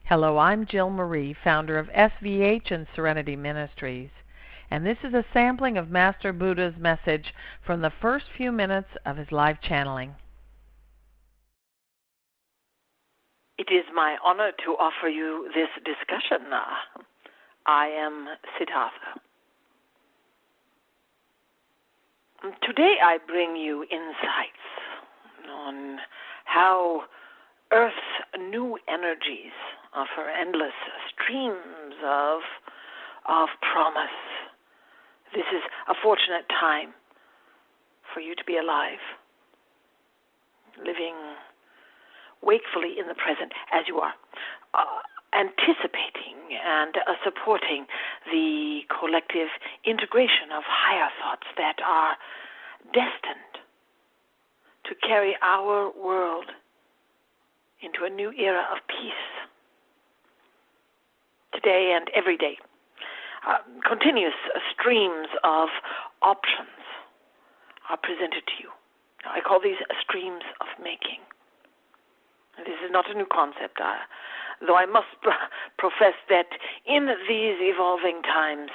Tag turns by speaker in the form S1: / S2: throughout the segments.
S1: Hello, I'm Jill Marie, founder of SVH and Serenity Ministries, and this is a sampling of Master Buddha's message from the first few minutes of his live channeling.
S2: It is my honor to offer you this discussion. I am Siddhartha. Today I bring you insights on how Earth's new energies offer endless streams of promise. This is a fortunate time for you to be alive, living wakefully in the present as you are, anticipating and supporting the collective integration of higher thoughts that are destined to carry our world into a new era of peace. Today and every day, continuous streams of options are presented to you. I call these streams of making. This is not a new concept, though I must profess that in these evolving times,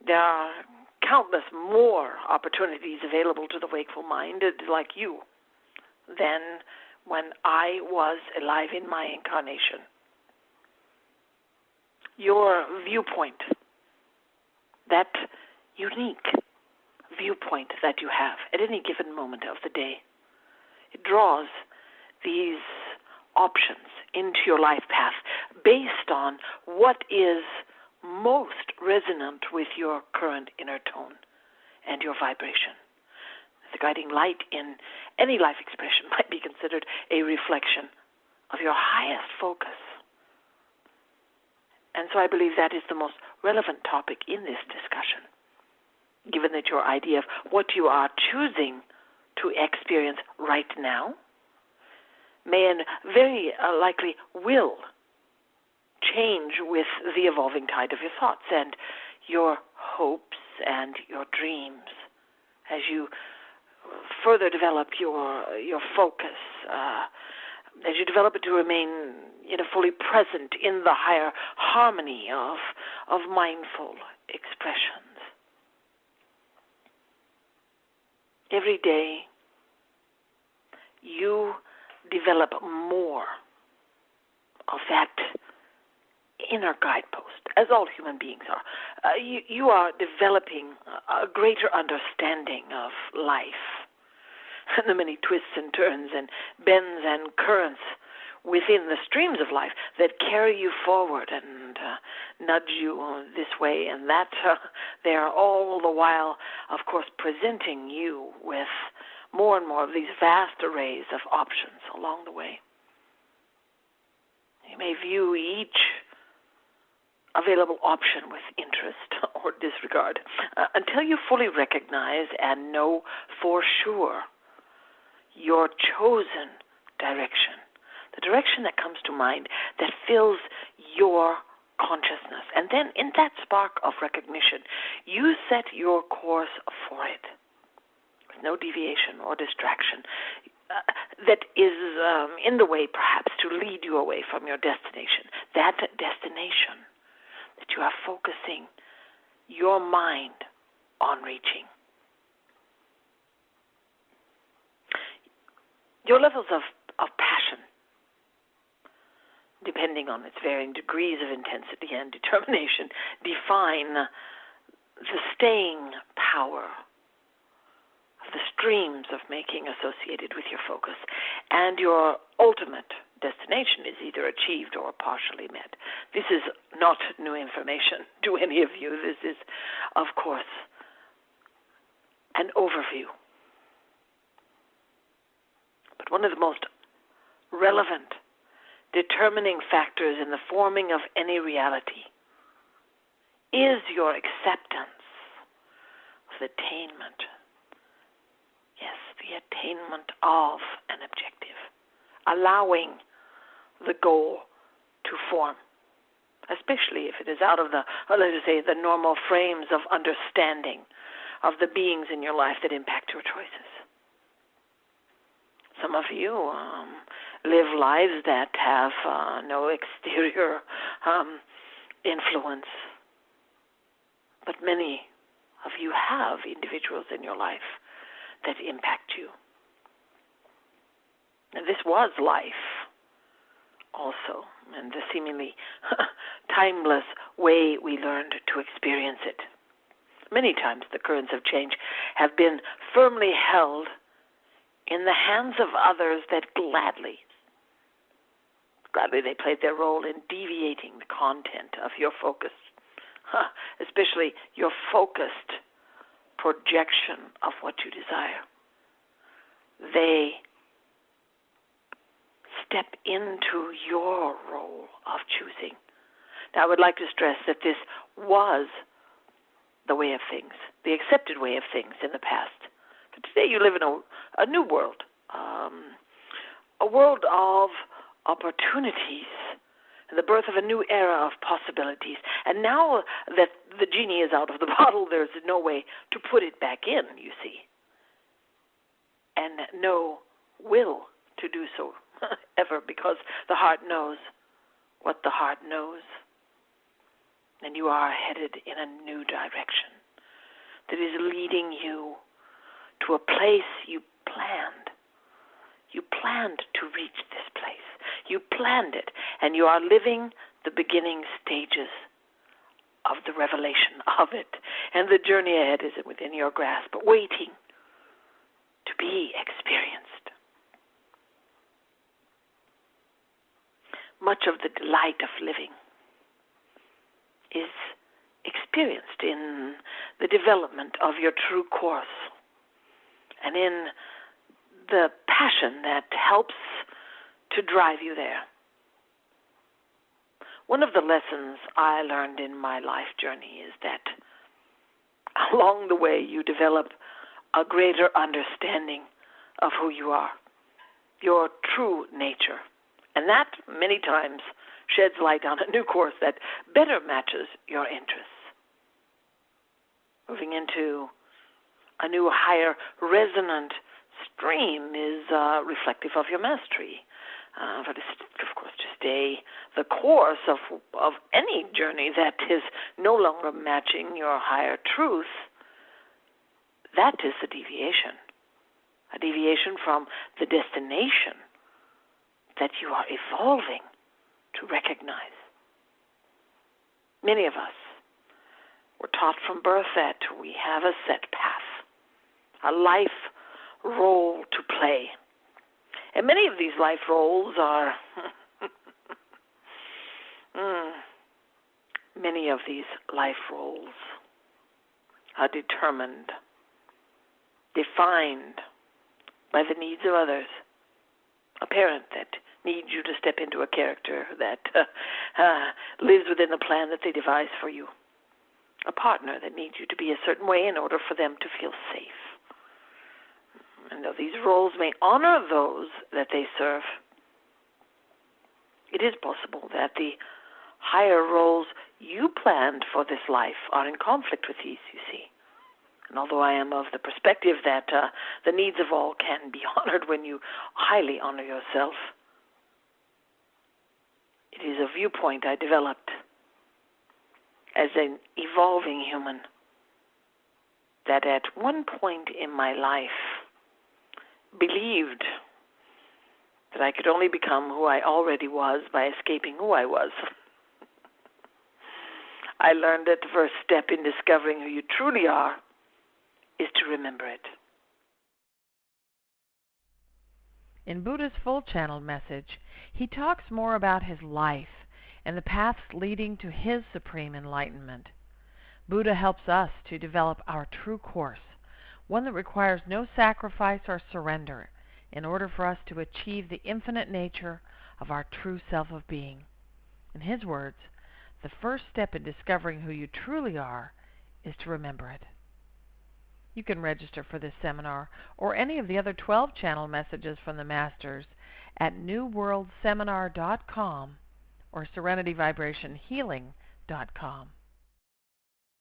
S2: there are countless more opportunities available to the wakeful-minded like you than when I was alive in my incarnation. Your viewpoint, that unique viewpoint that you have at any given moment of the day, it draws these options into your life path based on what is most resonant with your current inner tone and your vibration. The guiding light in any life expression might be considered a reflection of your highest focus. And so I believe that is the most relevant topic in this discussion, given that your idea of what you are choosing to experience right now may and very likely will change with the evolving tide of your thoughts and your hopes and your dreams as you further develop your focus, as you develop it to remain fully present in the higher harmony of mindful expressions. Every day you develop more of that inner guidepost, as all human beings are. You are developing a greater understanding of life and the many twists and turns and bends and currents within the streams of life that carry you forward and nudge you this way and that. They are all the while, of course, presenting you with more and more of these vast arrays of options along the way. You may view each available option with interest or disregard until you fully recognize and know for sure your chosen direction, the direction that comes to mind that fills your consciousness. And then in that spark of recognition, you set your course for it. No deviation or distraction that is in the way, perhaps, to lead you away from your destination. That destination that you are focusing your mind on reaching. Your levels of passion, depending on its varying degrees of intensity and determination, define the staying power the streams of making associated with your focus, and your ultimate destination is either achieved or partially met. This is not new information to any of you. This is, of course, an overview. But one of the most relevant determining factors in the forming of any reality is your acceptance of the attainment. Yes, the attainment of an objective, allowing the goal to form, especially if it is out of the, let us say, the normal frames of understanding of the beings in your life that impact your choices. Some of you live lives that have no exterior influence. But many of you have individuals in your life that impact you. And this was life also, and the seemingly timeless way we learned to experience it. Many times the currents of change have been firmly held in the hands of others that gladly they played their role in deviating the content of your focus, especially your focused projection of what you desire. They step into your role of choosing. Now, I would like to stress that this was the way of things, the accepted way of things in the past. But today you live in a new world, a world of opportunities, and the birth of a new era of possibilities. And now that the genie is out of the bottle, there's no way to put it back in, you see, and no will to do so ever, because the heart knows what the heart knows. And you are headed in a new direction that is leading you to a place you planned. You planned to reach this place. You planned it, and you are living the beginning stages of the revelation of it. And the journey ahead is within your grasp, but waiting to be experienced. Much of the delight of living is experienced in the development of your true course and in the passion that helps to drive you there. One of the lessons I learned in my life journey is that along the way you develop a greater understanding of who you are, your true nature. And that many times sheds light on a new course that better matches your interests. Moving into a new, higher, resonant stream is reflective of your mastery. But it's, of course, to stay the course of any journey that is no longer matching your higher truth, that is a deviation from the destination that you are evolving to recognize. Many of us were taught from birth that we have a set path, a life role to play. And many of these life roles are determined, defined by the needs of others. A parent that needs you to step into a character that lives within the plan that they devise for you. A partner that needs you to be a certain way in order for them to feel safe. And though these roles may honor those that they serve, it is possible that the higher roles you planned for this life are in conflict with these, you see. And although I am of the perspective that the needs of all can be honored when you highly honor yourself, it is a viewpoint I developed as an evolving human that at one point in my life believed that I could only become who I already was by escaping who I was. I learned that the first step in discovering who you truly are is to remember it.
S1: In Buddha's full-channeled message, he talks more about his life and the paths leading to his supreme enlightenment. Buddha helps us to develop our true course, one that requires no sacrifice or surrender in order for us to achieve the infinite nature of our true self of being. In his words, the first step in discovering who you truly are is to remember it. You can register for this seminar or any of the other 12 channel messages from the Masters at newworldseminar.com or serenityvibrationhealing.com.